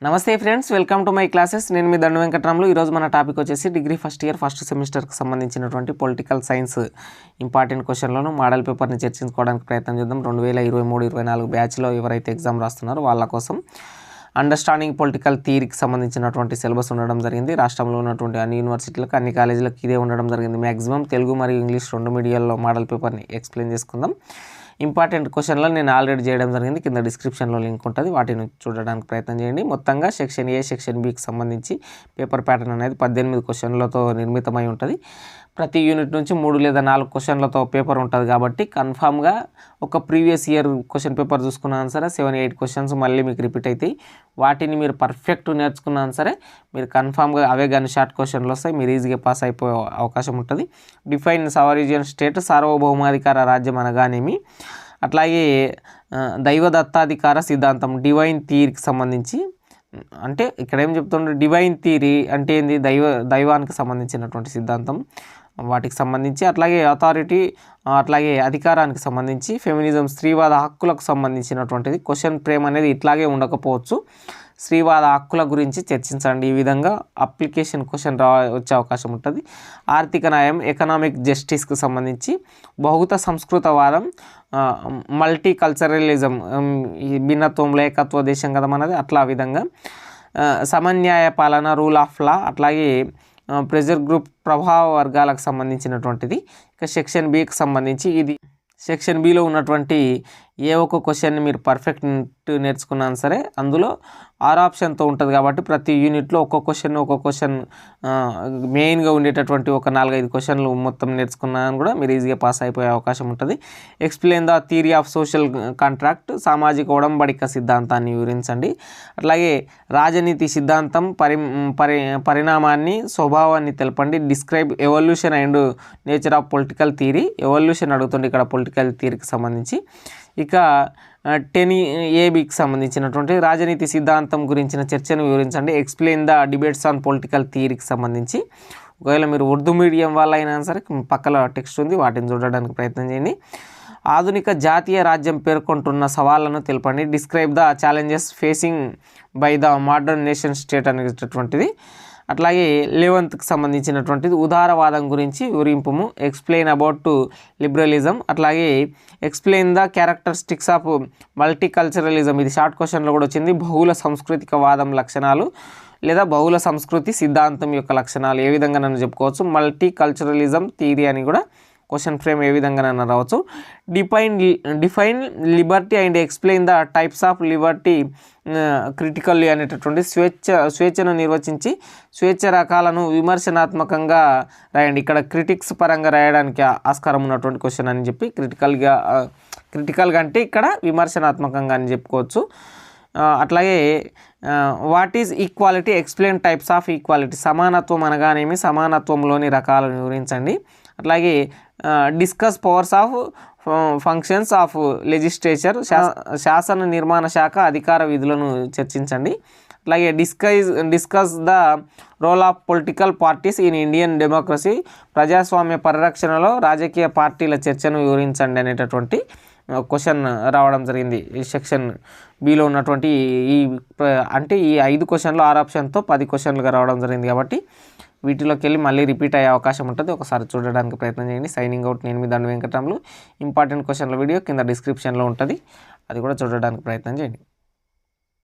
నమస్తే friends, welcome to my classes. నేను మీ దండు వెంకటరాములు. ఈరోజు మన టాపిక్ వచ్చేసి డిగ్రీ ఫస్ట్ ఇయర్ ఫస్ట్ సెమిస్టర్కి సంబంధించినటువంటి పొలిటికల్ సైన్స్ ఇంపార్టెంట్ క్వశ్చన్లను మోడల్ పేపర్ని చర్చించుకోవడానికి ప్రయత్నం చేద్దాం. 2023-24 బ్యాచ్లో ఎవరైతే ఎగ్జామ్ రాస్తున్నారో వాళ్ళ కోసం అండర్స్టాండింగ్ పొలిటికల్ థియరీకి సంబంధించినటువంటి సిలబస్ ఉండడం జరిగింది. రాష్ట్రంలో ఉన్నటువంటి అన్ని యూనివర్సిటీలకు, అన్ని కాలేజీలకు ఇదే ఉండడం జరిగింది. మ్యాక్సిమం తెలుగు మరియు ఇంగ్లీష్ రెండు మీడియాల్లో మోడల్ పేపర్ని ఎక్స్ప్లెయిన్ చేసుకుందాం. ఇంపార్టెంట్ క్వశ్చన్లు నేను ఆల్రెడీ చేయడం జరిగింది. కింద డిస్క్రిప్షన్లో లింక్ ఉంటుంది, వాటిని చూడడానికి ప్రయత్నం చేయండి. మొత్తంగా సెక్షన్ ఏ, సెక్షన్ బికి సంబంధించి పేపర్ ప్యాటర్న్ అనేది 18 క్వశ్చన్లతో నిర్మితమై ఉంటుంది. ప్రతి యూనిట్ నుంచి 3 లేదా 4 క్వశ్చన్లతో పేపర్ ఉంటుంది. కాబట్టి కన్ఫామ్గా ఒక ప్రీవియస్ ఇయర్ క్వశ్చన్ పేపర్ చూసుకున్నాను సరే 7-8 క్వశ్చన్స్ మళ్ళీ మీకు రిపీట్ అవుతాయి. వాటిని మీరు పర్ఫెక్ట్ నేర్చుకున్నాను సరే మీరు కన్ఫామ్గా అవే కానీ షార్ట్ క్వశ్చన్లు వస్తాయి, మీరు ఈజీగా పాస్ అయిపోయే అవకాశం ఉంటుంది. డిఫైన్ సావరీజియన్ స్టేట్, సార్వభౌమాధికార రాజ్యం అనగానేమి, అట్లాగే దైవదత్తాధికార సిద్ధాంతం డివైన్ థియరీకి సంబంధించి, అంటే ఇక్కడ ఏం చెప్తుండే డివైన్ థియరీ అంటే ఏంది, దైవానికి సంబంధించినటువంటి సిద్ధాంతం వాటికి సంబంధించి, అట్లాగే అథారిటీ, అట్లాగే అధికారానికి సంబంధించి, ఫెమినిజం స్త్రీవాద హక్కులకు సంబంధించినటువంటిది. క్వశ్చన్ ఫ్రేమ్ అనేది ఇట్లాగే ఉండకపోవచ్చు. స్త్రీవాద హక్కుల గురించి చర్చించండి. ఈ విధంగా అప్లికేషన్ క్వశ్చన్ వచ్చే అవకాశం ఉంటుంది. ఆర్థిక న్యాయం, ఎకనామిక్ జస్టిస్కి సంబంధించి, బహుత సంస్కృతవాదం, మల్టీ కల్చరలిజం, ఈ భిన్నత్వంలో ఏకత్వ దేశం కదా మనది, అట్లా ఆ విధంగా సమన్యాయ పాలన, రూల్ ఆఫ్ లా, అట్లాగే ప్రెజర్ గ్రూప్ ప్రభావ వర్గాలకు సంబంధించినటువంటిది. ఇక సెక్షన్ బికి సంబంధించి, ఇది సెక్షన్ బిలో ఉన్నటువంటి ఏ ఒక్క క్వశ్చన్ని మీరు పర్ఫెక్ట్ నేర్చుకున్నాను సరే అందులో 6 ఆప్షన్తో ఉంటుంది. కాబట్టి ప్రతి యూనిట్లో ఒక్కొక్క క్వశ్చన్ మెయిన్గా ఉండేటటువంటి ఒక 4-5 క్వశ్చన్లు మొత్తం నేర్చుకున్నాను కూడా మీరు ఈజీగా పాస్ అయిపోయే అవకాశం ఉంటుంది. Explain the theory of social contract, సామాజిక ఒడంబడిక సిద్ధాంతాన్ని వివరించండి. అట్లాగే రాజనీతి సిద్ధాంతం, పరిణామాన్ని, స్వభావాన్ని తెలపండి. Describe evolution and nature of political theory, evolution అడుగుతుంది ఇక్కడ పొలిటికల్ థియరీకి సంబంధించి. ఇక 10A-Bకి సంబంధించినటువంటి రాజనీతి సిద్ధాంతం గురించిన చర్చను వివరించండి. Explain the debates on political థియరీకి సంబంధించి. ఒకవేళ మీరు ఉర్దూ మీడియం వాళ్ళ అయినా సరే పక్కన టెక్స్ట్ ఉంది, వాటిని చూడడానికి ప్రయత్నం చేయండి. ఆధునిక జాతీయ రాజ్యం పేర్కొంటున్న సవాళ్లను తెలపండి. Describe the challenges facing by the modern nation state అనేటటువంటిది. అట్లాగే 11th సంబంధించినటువంటిది ఉదారవాదం గురించి వివరింపుము. ఎక్స్ప్లెయిన్ అబౌట్ లిబరలిజం, అట్లాగే ఎక్స్ప్లెయిన్ ద క్యారెక్టరిస్టిక్స్ ఆఫ్ మల్టీకల్చరలిజం, ఇది షార్ట్ క్వశ్చన్లో కూడా వచ్చింది. బహుళ సాంస్కృతిక వాదం లక్షణాలు లేదా బహుళ సంస్కృతి సిద్ధాంతం యొక్క లక్షణాలు ఏ విధంగా నన్ను చెప్పుకోవచ్చు. మల్టీ కల్చరలిజం థియరీ అని కూడా క్వశ్చన్ ఫ్రేమ్ ఏ విధంగా నన్ను రావచ్చు. Define Liberty and explain the types of Liberty critically అనేటటువంటి స్వేచ్ఛను నిర్వచించి స్వేచ్ఛ రకాలను విమర్శనాత్మకంగా రాయండి. ఇక్కడ క్రిటిక్స్ పరంగా రాయడానికి ఆస్కారం ఉన్నటువంటి క్వశ్చన్ అని చెప్పి క్రిటికల్గా అంటే ఇక్కడ విమర్శనాత్మకంగా అని చెప్పుకోవచ్చు. అట్లాగే what is equality, explain types of equality, సమానత్వం అనగానేమి, సమానత్వంలోని రకాలను వివరించండి. అట్లాగే discuss powers of functions of legislature, శాసన నిర్మాణ శాఖ అధికార విధులను చర్చించండి. అట్లాగే discuss the role of political parties in Indian democracy, ప్రజాస్వామ్య పరిరక్షణలో రాజకీయ పార్టీల చర్చను వివరించండి అనేటటువంటి క్వశ్చన్ రావడం జరిగింది. ఈ సెక్షన్ బిలో ఉన్నటువంటి ఈ 5 క్వశ్చన్లు 6 ఆప్షన్తో 10 క్వశ్చన్లుగా రావడం జరిగింది. కాబట్టి వీటిలోకి వెళ్ళి మళ్ళీ రిపీట్ అయ్యే అవకాశం ఉంటుంది. ఒకసారి చూడడానికి ప్రయత్నం చేయండి. Signing out. నేను మీ దండు వెంకటరాములు. ఇంపార్టెంట్ క్వశ్చన్ల వీడియో కింద డిస్క్రిప్షన్లో ఉంటుంది, అది కూడా చూడడానికి ప్రయత్నం చేయండి.